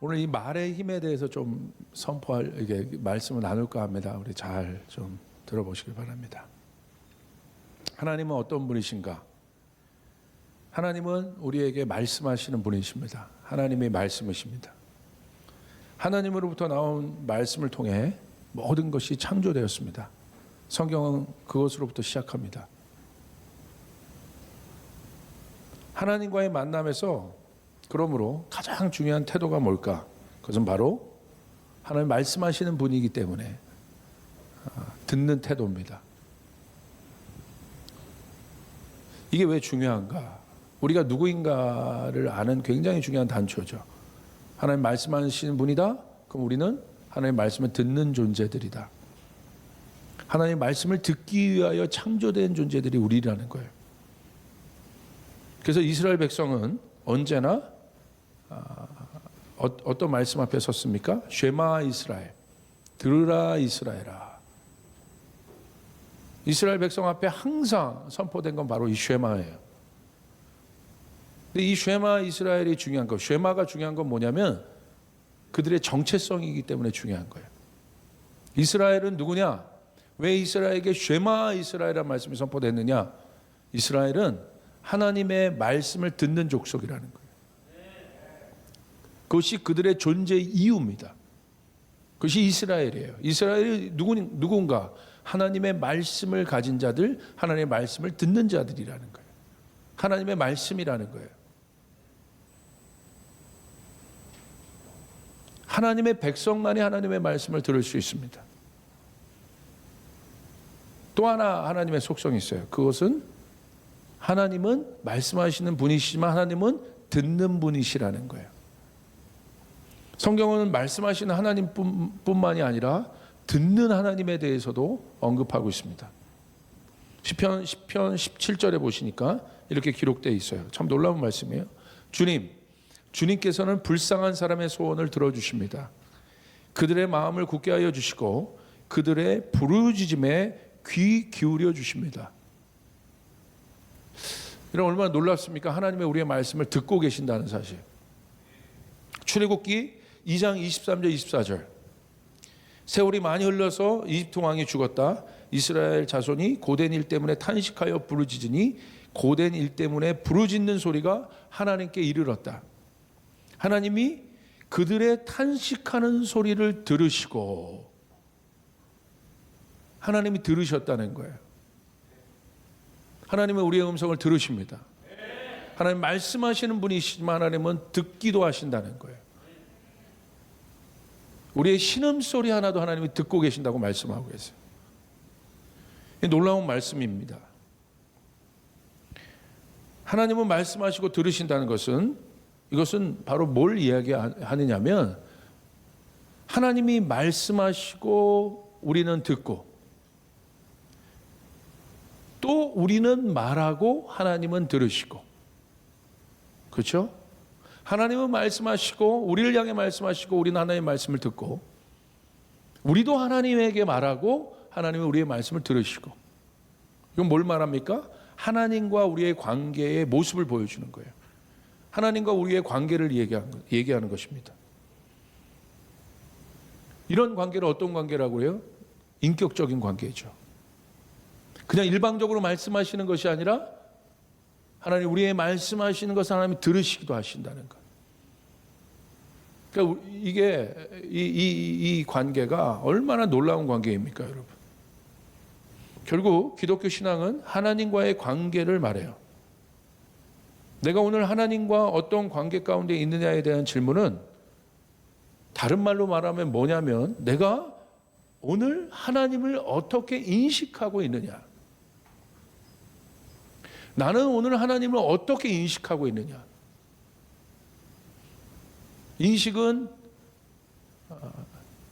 오늘 이 말의 힘에 대해서 좀 선포할 이게 말씀을 나눌까 합니다. 우리 잘 좀 들어보시길 바랍니다. 하나님은 어떤 분이신가? 하나님은 우리에게 말씀하시는 분이십니다. 하나님의 말씀이십니다. 하나님으로부터 나온 말씀을 통해 모든 것이 창조되었습니다. 성경은 그것으로부터 시작합니다. 하나님과의 만남에서 그러므로 가장 중요한 태도가 뭘까? 그것은 바로 하나님 말씀하시는 분이기 때문에 듣는 태도입니다. 이게 왜 중요한가? 우리가 누구인가를 아는 굉장히 중요한 단초죠. 하나님 말씀하시는 분이다? 그럼 우리는 하나님 말씀을 듣는 존재들이다. 하나님 말씀을 듣기 위하여 창조된 존재들이 우리라는 거예요. 그래서 이스라엘 백성은 언제나 어떤 말씀 앞에 섰습니까? 쉐마 이스라엘, 들으라 이스라엘아. 이스라엘 백성 앞에 항상 선포된 건 바로 이 쉐마예요. 근데 이 쉐마 이스라엘이 중요한 거, 쉐마가 중요한 건 뭐냐면 그들의 정체성이기 때문에 중요한 거예요. 이스라엘은 누구냐? 왜 이스라엘에게 쉐마 이스라엘이라는 말씀이 선포됐느냐? 이스라엘은 하나님의 말씀을 듣는 족속이라는 거예요. 그것이 그들의 존재의 이유입니다. 그것이 이스라엘이에요. 이스라엘이 누군가? 하나님의 말씀을 가진 자들, 하나님의 말씀을 듣는 자들이라는 거예요. 하나님의 말씀이라는 거예요. 하나님의 백성만이 하나님의 말씀을 들을 수 있습니다. 또 하나 하나님의 속성이 있어요. 그것은 하나님은 말씀하시는 분이시지만 하나님은 듣는 분이시라는 거예요. 성경은 말씀하시는 하나님뿐만이 아니라 듣는 하나님에 대해서도 언급하고 있습니다. 시편 17절에 보시니까 이렇게 기록되어 있어요. 참 놀라운 말씀이에요. 주님께서는 불쌍한 사람의 소원을 들어주십니다. 그들의 마음을 굳게 하여 주시고 그들의 부르짖음에 귀 기울여 주십니다. 이런 얼마나 놀랍습니까? 하나님의 우리의 말씀을 듣고 계신다는 사실. 출애굽기 2장 23절 24절. 세월이 많이 흘러서 이집트 왕이 죽었다. 이스라엘 자손이 고된 일 때문에 탄식하여 부르짖으니 고된 일 때문에 부르짖는 소리가 하나님께 이르렀다. 하나님이 그들의 탄식하는 소리를 들으시고 하나님이 들으셨다는 거예요. 하나님은 우리의 음성을 들으십니다. 하나님 말씀하시는 분이시지만 하나님은 듣기도 하신다는 거예요. 우리의 신음소리 하나도 하나님이 듣고 계신다고 말씀하고 계세요. 놀라운 말씀입니다. 하나님은 말씀하시고 들으신다는 것은 이것은 바로 뭘 이야기하느냐면 하나님이 말씀하시고 우리는 듣고 또 우리는 말하고 하나님은 들으시고 그렇죠? 하나님은 말씀하시고 우리를 향해 말씀하시고 우리는 하나님의 말씀을 듣고 우리도 하나님에게 말하고 하나님은 우리의 말씀을 들으시고 이건 뭘 말합니까? 하나님과 우리의 관계의 모습을 보여주는 거예요. 하나님과 우리의 관계를 얘기하는 것입니다. 이런 관계를 어떤 관계라고 해요? 인격적인 관계죠. 그냥 일방적으로 말씀하시는 것이 아니라 하나님 우리의 말씀하시는 것을 하나님이 들으시기도 하신다는 것. 그러니까 이게 이 관계가 얼마나 놀라운 관계입니까, 여러분? 결국 기독교 신앙은 하나님과의 관계를 말해요. 내가 오늘 하나님과 어떤 관계 가운데 있느냐에 대한 질문은 다른 말로 말하면 뭐냐면 내가 오늘 하나님을 어떻게 인식하고 있느냐. 나는 오늘 하나님을 어떻게 인식하고 있느냐. 인식은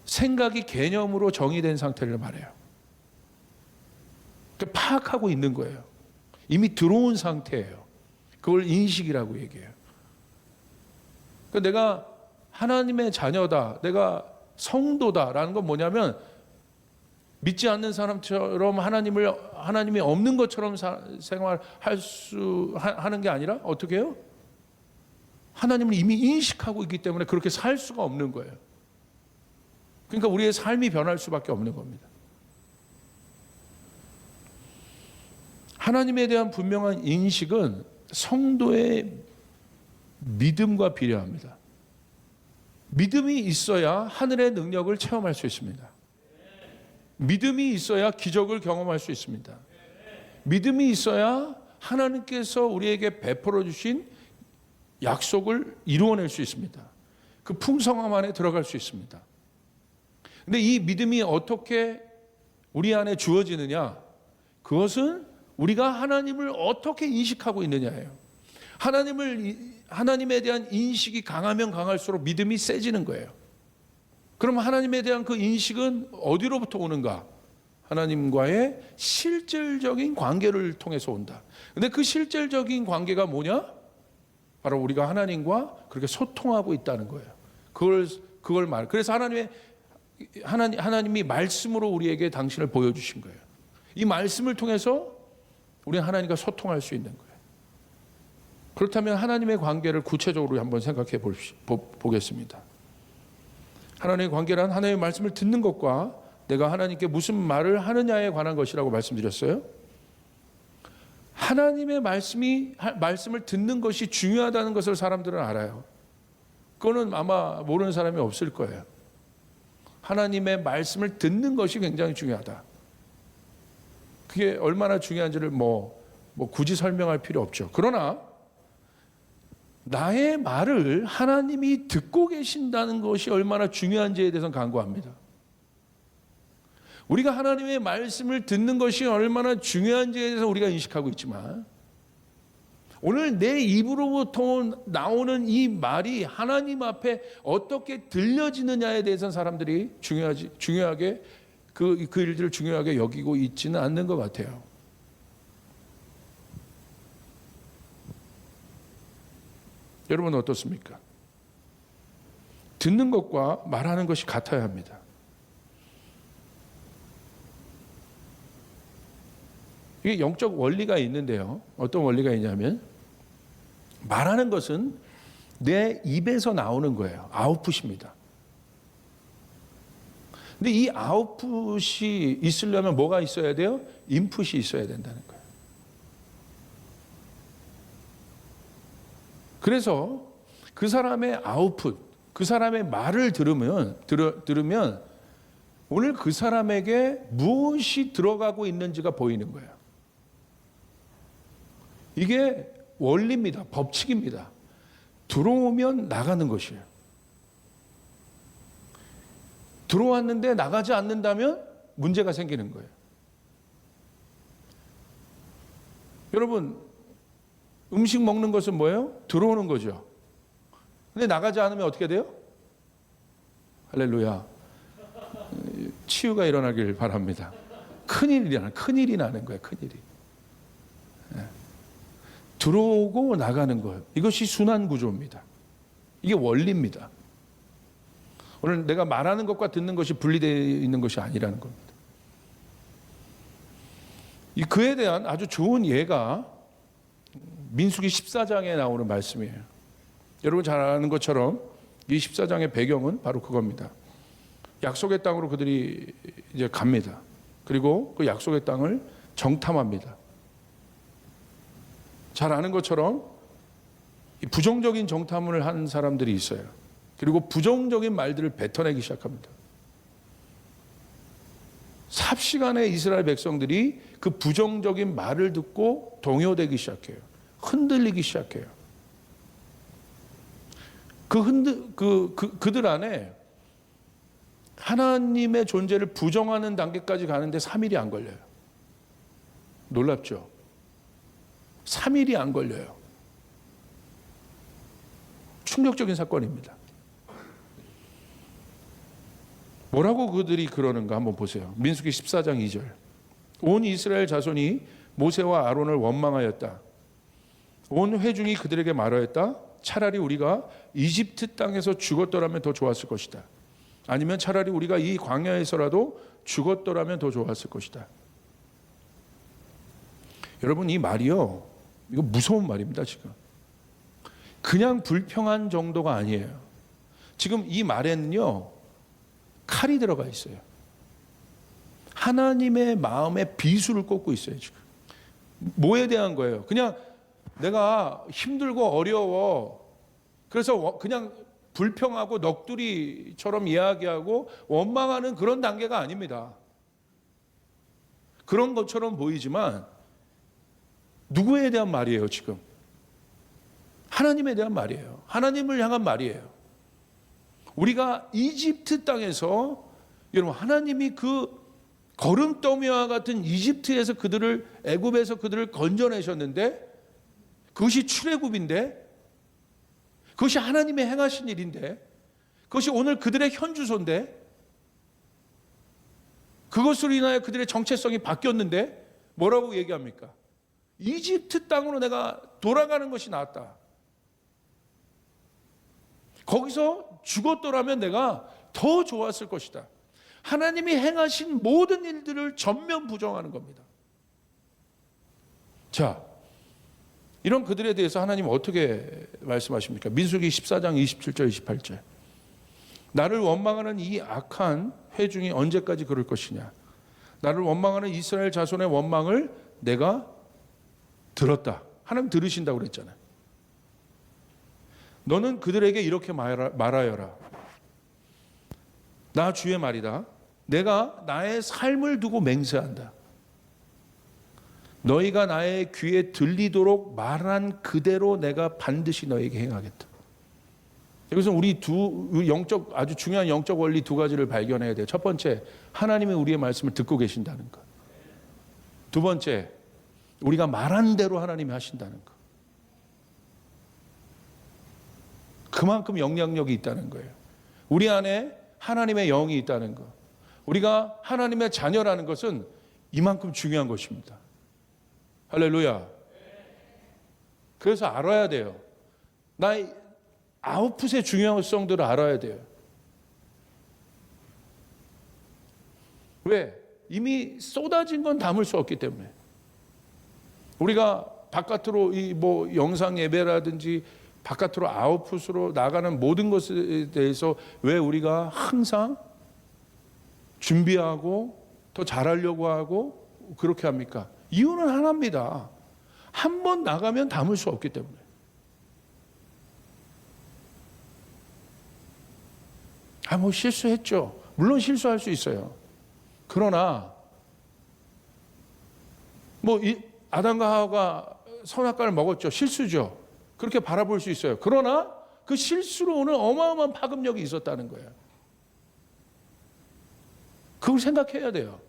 생각이 개념으로 정의된 상태를 말해요. 그러니까 파악하고 있는 거예요. 이미 들어온 상태예요. 그걸 인식이라고 얘기해요. 그러니까 내가 하나님의 자녀다, 내가 성도다라는 건 뭐냐면 믿지 않는 사람처럼 하나님이 없는 것처럼 생활할 하는 게 아니라 어떻게 해요? 하나님을 이미 인식하고 있기 때문에 그렇게 살 수가 없는 거예요. 그러니까 우리의 삶이 변할 수밖에 없는 겁니다. 하나님에 대한 분명한 인식은 성도의 믿음과 비례합니다. 믿음이 있어야 하늘의 능력을 체험할 수 있습니다. 믿음이 있어야 기적을 경험할 수 있습니다. 믿음이 있어야 하나님께서 우리에게 베풀어 주신 약속을 이루어낼 수 있습니다. 그 풍성함 안에 들어갈 수 있습니다. 근데 이 믿음이 어떻게 우리 안에 주어지느냐? 그것은 우리가 하나님을 어떻게 인식하고 있느냐예요. 하나님에 대한 인식이 강하면 강할수록 믿음이 세지는 거예요. 그럼 하나님에 대한 그 인식은 어디로부터 오는가? 하나님과의 실질적인 관계를 통해서 온다. 근데 그 실질적인 관계가 뭐냐? 바로 우리가 하나님과 그렇게 소통하고 있다는 거예요. 그걸 말. 그래서 하나님이 말씀으로 우리에게 당신을 보여주신 거예요. 이 말씀을 통해서 우리는 하나님과 소통할 수 있는 거예요. 그렇다면 하나님의 관계를 구체적으로 한번 생각해 보겠습니다. 하나님의 관계란 하나님의 말씀을 듣는 것과 내가 하나님께 무슨 말을 하느냐에 관한 것이라고 말씀드렸어요. 하나님의 말씀을 듣는 것이 중요하다는 것을 사람들은 알아요. 그거는 아마 모르는 사람이 없을 거예요. 하나님의 말씀을 듣는 것이 굉장히 중요하다. 그게 얼마나 중요한지를 굳이 설명할 필요 없죠. 그러나 나의 말을 하나님이 듣고 계신다는 것이 얼마나 중요한지에 대해서는 간과합니다. 우리가 하나님의 말씀을 듣는 것이 얼마나 중요한지에 대해서 우리가 인식하고 있지만 오늘 내 입으로부터 나오는 이 말이 하나님 앞에 어떻게 들려지느냐에 대해서는 사람들이 중요하게 그 일들을 중요하게 여기고 있지는 않는 것 같아요. 여러분은 어떻습니까? 듣는 것과 말하는 것이 같아야 합니다. 이게 영적 원리가 있는데요. 어떤 원리가 있냐면 말하는 것은 내 입에서 나오는 거예요. 아웃풋입니다. 근데 이 아웃풋이 있으려면 뭐가 있어야 돼요? 인풋이 있어야 된다는 거예요. 그래서 그 사람의 아웃풋, 그 사람의 말을 들으면 오늘 그 사람에게 무엇이 들어가고 있는지가 보이는 거예요. 이게 원리입니다. 법칙입니다. 들어오면 나가는 것이에요. 들어왔는데 나가지 않는다면 문제가 생기는 거예요. 여러분, 음식 먹는 것은 뭐예요? 들어오는 거죠. 근데 나가지 않으면 어떻게 돼요? 할렐루야. 치유가 일어나길 바랍니다. 큰일이 나는 거예요. 큰일이. 들어오고 나가는 거예요. 이것이 순환 구조입니다. 이게 원리입니다. 오늘 내가 말하는 것과 듣는 것이 분리되어 있는 것이 아니라는 겁니다. 그에 대한 아주 좋은 예가 민수기 14장에 나오는 말씀이에요. 여러분 잘 아는 것처럼 이 14장의 배경은 바로 그겁니다. 약속의 땅으로 그들이 이제 갑니다. 그리고 그 약속의 땅을 정탐합니다. 잘 아는 것처럼 부정적인 정탐을 한 사람들이 있어요. 그리고 부정적인 말들을 뱉어내기 시작합니다. 삽시간에 이스라엘 백성들이 그 부정적인 말을 듣고 동요되기 시작해요. 흔들리기 시작해요. 그들 안에 하나님의 존재를 부정하는 단계까지 가는데 3일이 안 걸려요. 놀랍죠? 3일이 안 걸려요. 충격적인 사건입니다. 뭐라고 그들이 그러는가 한번 보세요. 민수기 14장 2절. 온 이스라엘 자손이 모세와 아론을 원망하였다. 온 회중이 그들에게 말하였다. 차라리 우리가 이집트 땅에서 죽었더라면 더 좋았을 것이다. 아니면 차라리 우리가 이 광야에서라도 죽었더라면 더 좋았을 것이다. 여러분, 이 말이요, 이거 무서운 말입니다. 지금 그냥 불평한 정도가 아니에요. 지금 이 말에는요, 칼이 들어가 있어요. 하나님의 마음에 비수를 꽂고 있어요, 지금. 뭐에 대한 거예요? 그냥 내가 힘들고 어려워. 그래서 그냥 불평하고 넋두리처럼 이야기하고 원망하는 그런 단계가 아닙니다. 그런 것처럼 보이지만 누구에 대한 말이에요, 지금? 하나님에 대한 말이에요. 하나님을 향한 말이에요. 우리가 이집트 땅에서, 여러분, 하나님이 그 거름더미와 같은 이집트에서 그들을, 애굽에서 그들을 건져내셨는데, 그것이 출애굽인데, 그것이 하나님의 행하신 일인데, 그것이 오늘 그들의 현주소인데, 그것으로 인하여 그들의 정체성이 바뀌었는데 뭐라고 얘기합니까? 이집트 땅으로 내가 돌아가는 것이 낫다. 거기서 죽었더라면 내가 더 좋았을 것이다. 하나님이 행하신 모든 일들을 전면 부정하는 겁니다. 자, 이런 그들에 대해서 하나님 어떻게 말씀하십니까? 민수기 14장 27절 28절. 나를 원망하는 이 악한 회중이 언제까지 그럴 것이냐. 나를 원망하는 이스라엘 자손의 원망을 내가 들었다. 하나님 들으신다고 그랬잖아요. 너는 그들에게 이렇게 말하여라. 나 주의 말이다. 내가 나의 삶을 두고 맹세한다. 너희가 나의 귀에 들리도록 말한 그대로 내가 반드시 너에게 행하겠다. 여기서 우리 아주 중요한 영적 원리 두 가지를 발견해야 돼요. 첫 번째, 하나님이 우리의 말씀을 듣고 계신다는 것. 두 번째, 우리가 말한 대로 하나님이 하신다는 것. 그만큼 영향력이 있다는 거예요. 우리 안에 하나님의 영이 있다는 것. 우리가 하나님의 자녀라는 것은 이만큼 중요한 것입니다. 할렐루야. 그래서 알아야 돼요. 나의 아웃풋의 중요성들을 알아야 돼요. 왜? 이미 쏟아진 건 담을 수 없기 때문에. 우리가 바깥으로 영상 예배라든지 바깥으로 아웃풋으로 나가는 모든 것에 대해서 왜 우리가 항상 준비하고 더 잘하려고 하고 그렇게 합니까? 이유는 하나입니다. 한 번 나가면 담을 수 없기 때문에. 실수했죠. 물론 실수할 수 있어요. 그러나 아담과 하와가 선악과를 먹었죠. 실수죠. 그렇게 바라볼 수 있어요. 그러나 그 실수로 오는 어마어마한 파급력이 있었다는 거예요. 그걸 생각해야 돼요.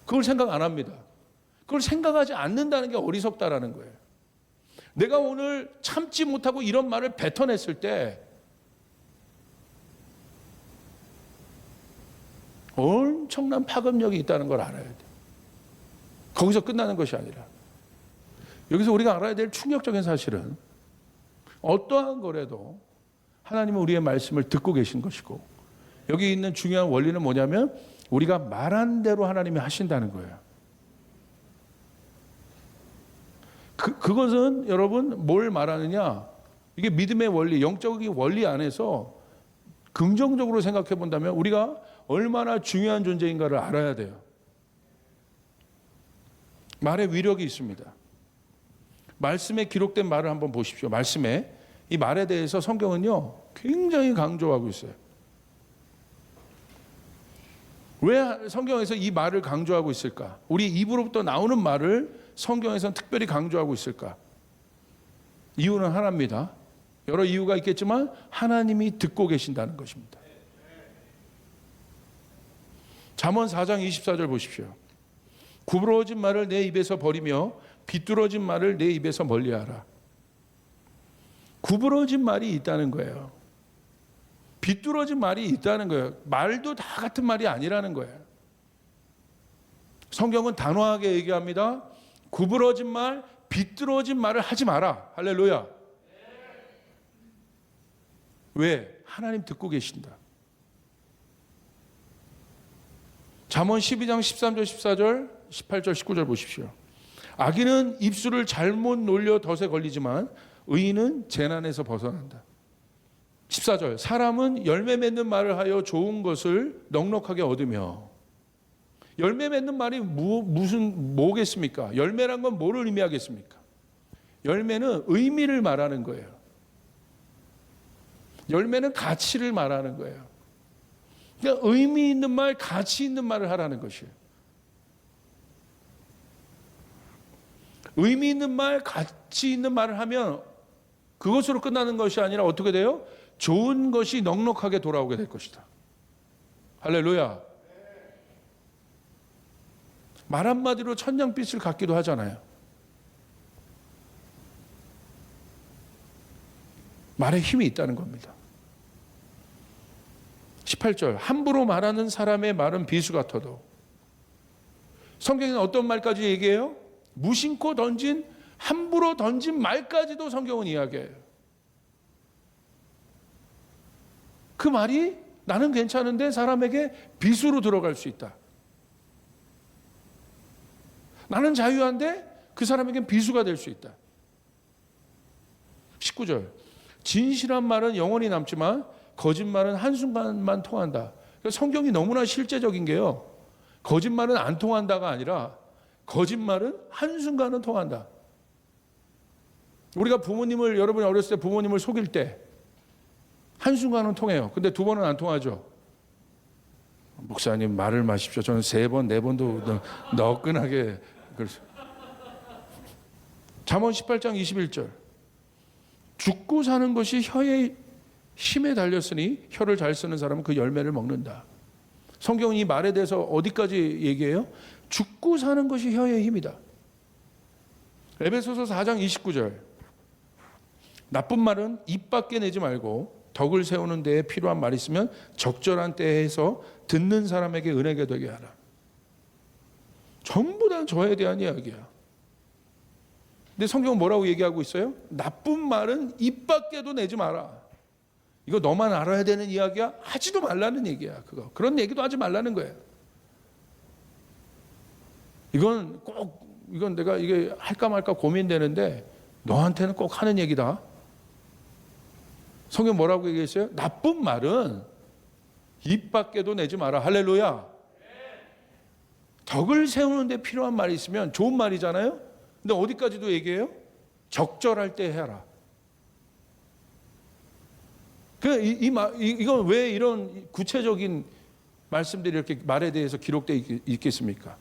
그걸 생각 안 합니다. 그걸 생각하지 않는다는 게 어리석다라는 거예요. 내가 오늘 참지 못하고 이런 말을 뱉어냈을 때 엄청난 파급력이 있다는 걸 알아야 돼요. 거기서 끝나는 것이 아니라. 여기서 우리가 알아야 될 충격적인 사실은 어떠한 거라도 하나님은 우리의 말씀을 듣고 계신 것이고, 여기 있는 중요한 원리는 뭐냐면 우리가 말한 대로 하나님이 하신다는 거예요. 그것은 여러분 뭘 말하느냐? 이게 믿음의 원리, 영적인 원리 안에서 긍정적으로 생각해 본다면 우리가 얼마나 중요한 존재인가를 알아야 돼요. 말의 위력이 있습니다. 말씀에 기록된 말을 한번 보십시오. 말씀에 이 말에 대해서 성경은요 굉장히 강조하고 있어요. 왜 성경에서 이 말을 강조하고 있을까? 우리 입으로부터 나오는 말을 성경에서는 특별히 강조하고 있을까? 이유는 하나입니다. 여러 이유가 있겠지만 하나님이 듣고 계신다는 것입니다. 잠언 4장 24절 보십시오. 구부러진 말을 내 입에서 버리며 비뚤어진 말을 내 입에서 멀리하라. 구부러진 말이 있다는 거예요. 비뚤어진 말이 있다는 거예요. 말도 다 같은 말이 아니라는 거예요. 성경은 단호하게 얘기합니다. 구부러진 말, 비뚤어진 말을 하지 마라. 할렐루야. 왜? 하나님 듣고 계신다. 잠언 12장 13절, 14절, 18절, 19절 보십시오. 악인은 입술을 잘못 놀려 덫에 걸리지만 의인은 재난에서 벗어난다. 14절 사람은 열매 맺는 말을 하여 좋은 것을 넉넉하게 얻으며. 열매 맺는 말이 뭐겠습니까? 열매란 건 뭐를 의미하겠습니까? 열매는 의미를 말하는 거예요. 열매는 가치를 말하는 거예요. 그러니까 의미 있는 말, 가치 있는 말을 하라는 것이에요. 의미 있는 말, 가치 있는 말을 하면 그것으로 끝나는 것이 아니라 어떻게 돼요? 좋은 것이 넉넉하게 돌아오게 될 것이다. 할렐루야. 말 한마디로 천냥빚을 갚기도 하잖아요. 말에 힘이 있다는 겁니다. 18절 함부로 말하는 사람의 말은 비수 같아도. 성경에는 어떤 말까지 얘기해요? 무심코 던진, 함부로 던진 말까지도 성경은 이야기해요. 그 말이 나는 괜찮은데 사람에게 비수로 들어갈 수 있다. 나는 자유한데 그 사람에겐 비수가 될 수 있다. 19절 진실한 말은 영원히 남지만 거짓말은 한순간만 통한다. 성경이 너무나 실제적인 게요. 거짓말은 안 통한다가 아니라 거짓말은 한순간은 통한다. 우리가 부모님을, 여러분이 어렸을 때 부모님을 속일 때 한순간은 통해요. 근데 두 번은 안 통하죠. 목사님 말을 마십시오. 저는 3번, 4번도 너끈하게. 잠언 18장 21절 죽고 사는 것이 혀의 힘에 달렸으니 혀를 잘 쓰는 사람은 그 열매를 먹는다. 성경은 이 말에 대해서 어디까지 얘기해요? 죽고 사는 것이 혀의 힘이다. 에베소서 4장 29절 나쁜 말은 입 밖에 내지 말고 덕을 세우는 데에 필요한 말이 있으면 적절한 때에 해서 듣는 사람에게 은혜가 되게 하라. 전부 다 저에 대한 이야기야. 근데 성경은 뭐라고 얘기하고 있어요? 나쁜 말은 입 밖에도 내지 마라. 이거 너만 알아야 되는 이야기야? 하지도 말라는 얘기야. 그런 얘기도 하지 말라는 거예요. 이건 내가 이게 할까 말까 고민되는데 너한테는 꼭 하는 얘기다. 성경 뭐라고 얘기했어요? 나쁜 말은 입 밖에도 내지 마라. 할렐루야. 덕을 세우는 데 필요한 말이 있으면 좋은 말이잖아요. 근데 어디까지도 얘기해요? 적절할 때 해라. 이건 왜 이런 구체적인 말씀들이 이렇게 말에 대해서 기록되어 있겠습니까?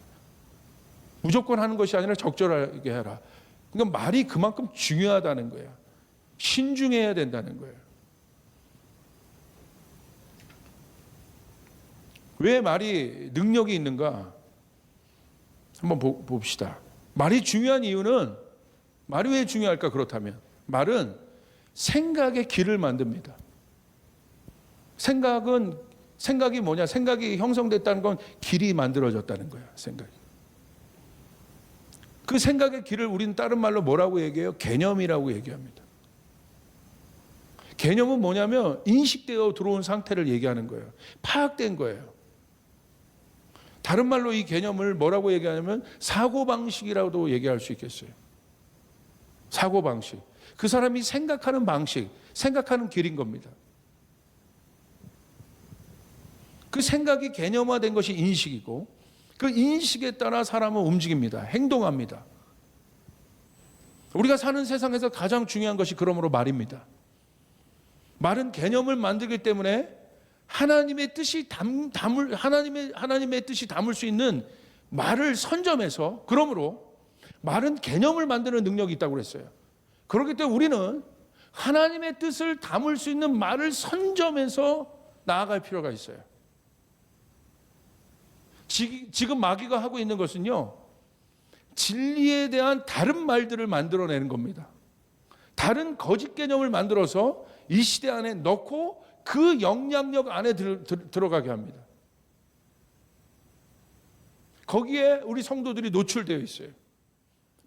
무조건 하는 것이 아니라 적절하게 해라. 그러니까 말이 그만큼 중요하다는 거예요. 신중해야 된다는 거예요. 왜 말이 능력이 있는가? 한번 봅시다. 말이 중요한 이유는, 말이 왜 중요할까? 그렇다면 말은 생각의 길을 만듭니다. 생각이 뭐냐? 생각이 형성됐다는 건 길이 만들어졌다는 거야. 생각이. 그 생각의 길을 우리는 다른 말로 뭐라고 얘기해요? 개념이라고 얘기합니다. 개념은 뭐냐면 인식되어 들어온 상태를 얘기하는 거예요. 파악된 거예요. 다른 말로 이 개념을 뭐라고 얘기하냐면 사고방식이라고도 얘기할 수 있겠어요. 사고방식. 그 사람이 생각하는 방식, 생각하는 길인 겁니다. 그 생각이 개념화된 것이 인식이고 그 인식에 따라 사람은 움직입니다. 행동합니다. 우리가 사는 세상에서 가장 중요한 것이 그러므로 말입니다. 말은 개념을 만들기 때문에 하나님의 뜻이 하나님의 뜻이 담을 수 있는 말을 선점해서, 그러므로 말은 개념을 만드는 능력이 있다고 그랬어요. 그렇기 때문에 우리는 하나님의 뜻을 담을 수 있는 말을 선점해서 나아갈 필요가 있어요. 지금 마귀가 하고 있는 것은요, 진리에 대한 다른 말들을 만들어내는 겁니다. 다른 거짓 개념을 만들어서 이 시대 안에 넣고 그 영향력 안에 들어가게 합니다. 거기에 우리 성도들이 노출되어 있어요.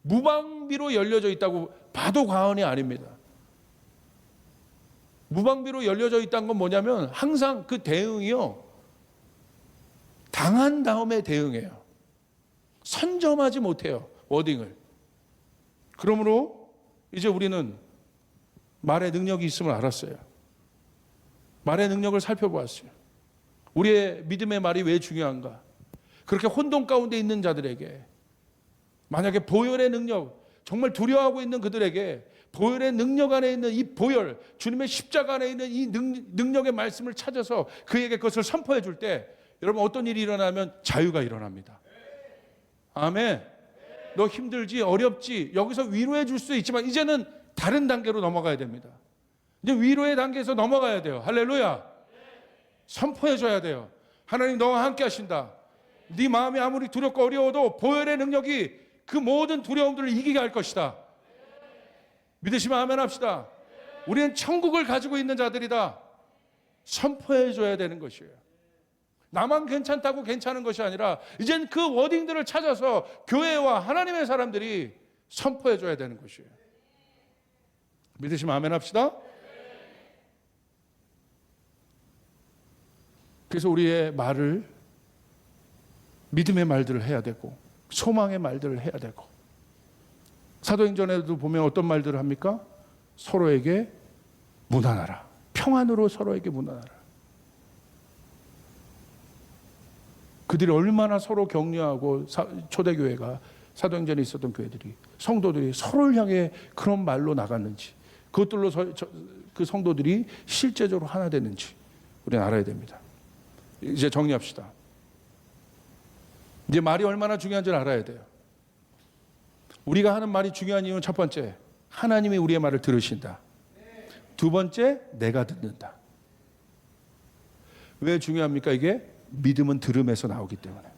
무방비로 열려져 있다고 봐도 과언이 아닙니다. 무방비로 열려져 있다는 건 뭐냐면 항상 그 대응이요, 당한 다음에 대응해요. 선점하지 못해요, 워딩을. 그러므로 이제 우리는 말의 능력이 있음을 알았어요. 말의 능력을 살펴보았어요. 우리의 믿음의 말이 왜 중요한가? 그렇게 혼돈 가운데 있는 자들에게, 만약에 보혈의 능력, 정말 두려워하고 있는 그들에게 보혈의 능력 안에 있는 이 보혈, 주님의 십자가 안에 있는 이 능력의 말씀을 찾아서 그에게 그것을 선포해 줄 때, 여러분 어떤 일이 일어나면 자유가 일어납니다. 아멘. 너 힘들지, 어렵지, 여기서 위로해 줄 수 있지만 이제는 다른 단계로 넘어가야 됩니다. 이제 위로의 단계에서 넘어가야 돼요. 할렐루야. 선포해 줘야 돼요. 하나님 너와 함께 하신다. 네 마음이 아무리 두렵고 어려워도 보혈의 능력이 그 모든 두려움들을 이기게 할 것이다. 믿으시면 아멘 합시다. 우리는 천국을 가지고 있는 자들이다. 선포해 줘야 되는 것이에요. 나만 괜찮다고 괜찮은 것이 아니라 이젠 그 워딩들을 찾아서 교회와 하나님의 사람들이 선포해 줘야 되는 것이에요. 믿으시면 아멘 합시다. 그래서 우리의 말을, 믿음의 말들을 해야 되고 소망의 말들을 해야 되고, 사도행전에도 보면 어떤 말들을 합니까? 서로에게 무난하라. 평안으로 서로에게 무난하라. 그들이 얼마나 서로 격려하고, 초대교회가, 사도행전에 있었던 교회들이, 성도들이 서로를 향해 그런 말로 나갔는지, 그것들로 그 성도들이 실제적으로 하나 되는지 우리는 알아야 됩니다. 이제 정리합시다. 이제 말이 얼마나 중요한지를 알아야 돼요. 우리가 하는 말이 중요한 이유는 첫 번째, 하나님이 우리의 말을 들으신다. 두 번째, 내가 듣는다. 왜 중요합니까? 이게 믿음은 들음에서 나오기 때문에.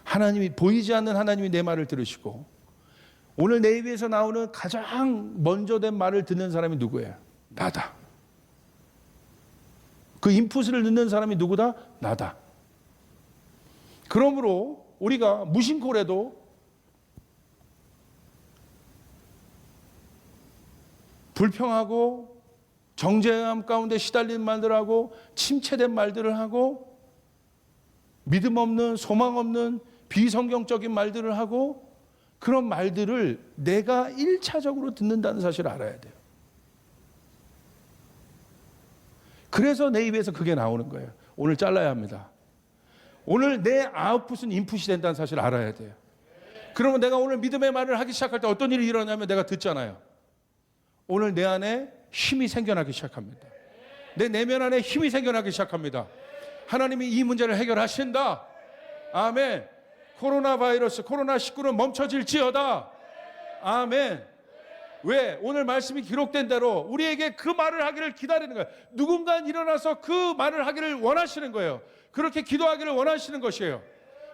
하나님이, 보이지 않는 하나님이 내 말을 들으시고, 오늘 내 입에서 나오는 가장 먼저 된 말을 듣는 사람이 누구예요? 나다. 그 인풋을 넣는 사람이 누구다? 나다. 그러므로 우리가 무심콜에도 불평하고 정죄감 가운데 시달린 말들을 하고 침체된 말들을 하고 믿음 없는, 소망 없는 비성경적인 말들을 하고, 그런 말들을 내가 1차적으로 듣는다는 사실을 알아야 돼요. 그래서 내 입에서 그게 나오는 거예요. 오늘 잘라야 합니다. 오늘 내 아웃풋은 인풋이 된다는 사실을 알아야 돼요. 그러면 내가 오늘 믿음의 말을 하기 시작할 때 어떤 일이 일어나면 내가 듣잖아요. 오늘 내 안에 힘이 생겨나기 시작합니다. 내 내면 안에 힘이 생겨나기 시작합니다. 하나님이 이 문제를 해결하신다. 아멘. 코로나 바이러스, 코로나19는 멈춰질지어다. 아멘. 왜? 오늘 말씀이 기록된 대로 우리에게 그 말을 하기를 기다리는 거예요. 누군가 일어나서 그 말을 하기를 원하시는 거예요. 그렇게 기도하기를 원하시는 것이에요.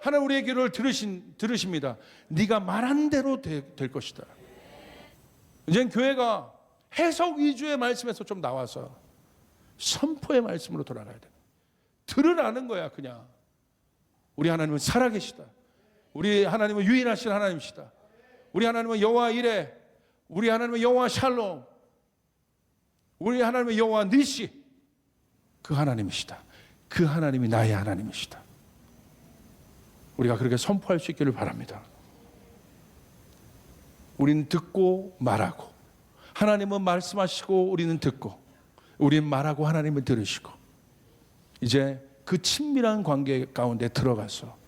하나님 우리의 기도를 들으십니다. 네가 말한 대로 될 것이다. 이젠 교회가 해석 위주의 말씀에서 좀 나와서 선포의 말씀으로 돌아가야 돼. 들으라는 거야. 그냥 우리 하나님은 살아계시다. 우리 하나님은 유일하신 하나님이시다. 우리 하나님은 여호와 이레, 우리 하나님은 여호와 샬롬, 우리 하나님은 여호와 니시. 그 하나님이시다. 그 하나님이 나의 하나님이시다. 우리가 그렇게 선포할 수 있기를 바랍니다. 우리는 듣고 말하고, 하나님은 말씀하시고 우리는 듣고, 우리는 말하고 하나님은 들으시고, 이제 그 친밀한 관계 가운데 들어가서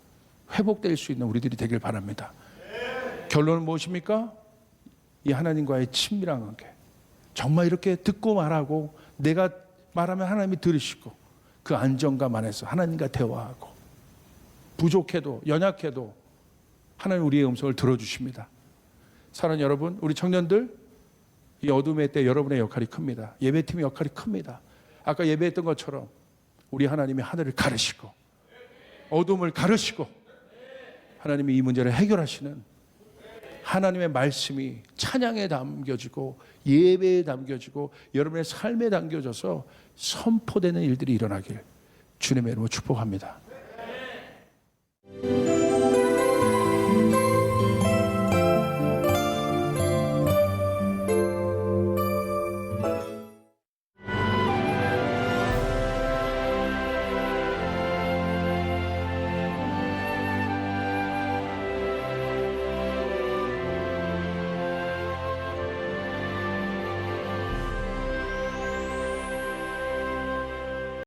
회복될 수 있는 우리들이 되길 바랍니다. 결론은 무엇입니까? 이 하나님과의 친밀한 관계. 정말 이렇게 듣고 말하고, 내가 말하면 하나님이 들으시고, 그 안정감 안에서 하나님과 대화하고, 부족해도 연약해도 하나님 우리의 음성을 들어주십니다. 사랑하는 여러분, 우리 청년들, 이 어둠의 때 여러분의 역할이 큽니다. 예배팀의 역할이 큽니다. 아까 예배했던 것처럼 우리 하나님이 하늘을 가르시고 어둠을 가르시고 하나님이 이 문제를 해결하시는 하나님의 말씀이 찬양에 담겨지고 예배에 담겨지고 여러분의 삶에 담겨져서 선포되는 일들이 일어나길 주님의 이름으로 축복합니다.